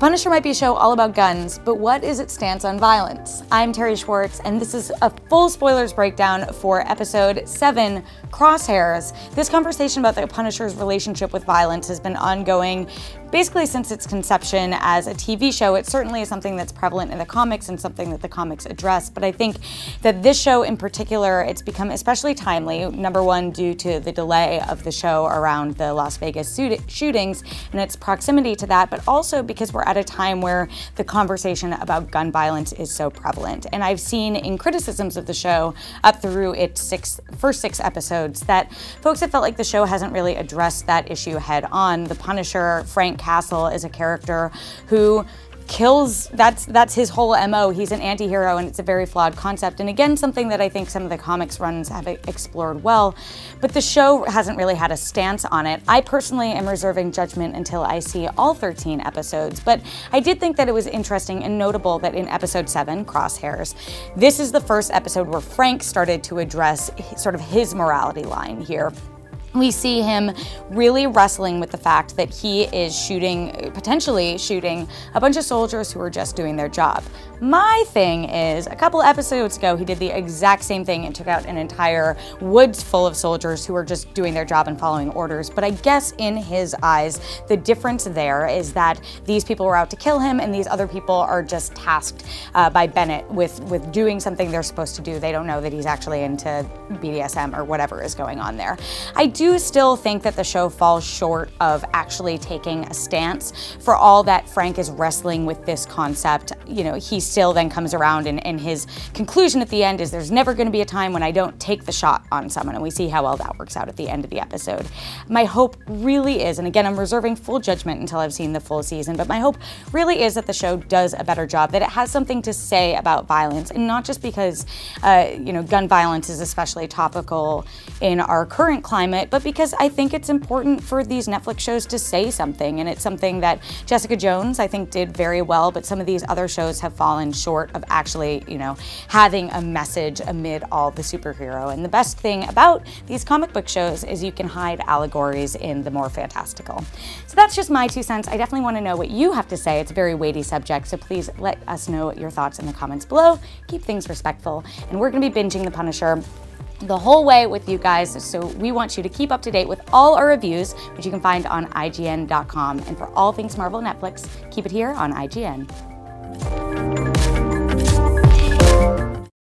Punisher might be a show all about guns, but what is its stance on violence? I'm Terri Schwartz, and this is a full spoilers breakdown for episode 7, Crosshairs. This conversation about the Punisher's relationship with violence has been ongoing basically since its conception as a TV show. It certainly is something that's prevalent in the comics and something that the comics address, but I think that this show in particular, it's become especially timely, number one, due to the delay of the show around the Las Vegas shootings and its proximity to that, but also because we're at a time where the conversation about gun violence is so prevalent. And I've seen in criticisms of the show up through its first six episodes that folks have felt like the show hasn't really addressed that issue head on. The Punisher, Frank Castle, is a character who kills, that's his whole MO. He's an anti-hero, and it's a very flawed concept. And again, something that I think some of the comics runs have explored well, but the show hasn't really had a stance on it. I personally am reserving judgment until I see all 13 episodes, but I did think that it was interesting and notable that in episode 7, Crosshairs, this is the first episode where Frank started to address sort of his morality line here. We see him really wrestling with the fact that he is potentially shooting a bunch of soldiers who are just doing their job. My thing is, a couple episodes ago, he did the exact same thing and took out an entire woods full of soldiers who are just doing their job and following orders. But I guess in his eyes, the difference there is that these people were out to kill him and these other people are just tasked by Bennett with doing something they're supposed to do. They don't know that he's actually into BDSM or whatever is going on there. I do still think that the show falls short of actually taking a stance for all that Frank is wrestling with this concept. You know, he still then comes around and his conclusion at the end is there's never going to be a time when I don't take the shot on someone, and we see how well that works out at the end of the episode. My hope really is, and again, I'm reserving full judgment until I've seen the full season, but my hope really is that the show does a better job, that it has something to say about violence, and not just because, you know, gun violence is especially topical in our current climate, but because I think it's important for these Netflix shows to say something, and it's something that Jessica Jones, I think, did very well, but some of these other shows have fallen short of actually, you know, having a message amid all the superhero. And the best thing about these comic book shows is you can hide allegories in the more fantastical. So that's just my 2 cents. I definitely want to know what you have to say. It's a very weighty subject, so please let us know your thoughts in the comments below. Keep things respectful, and we're going to be binging The Punisher the whole way with you guys, so we want you to keep up to date with all our reviews, which you can find on IGN.com. And for all things Marvel Netflix, keep it here on IGN.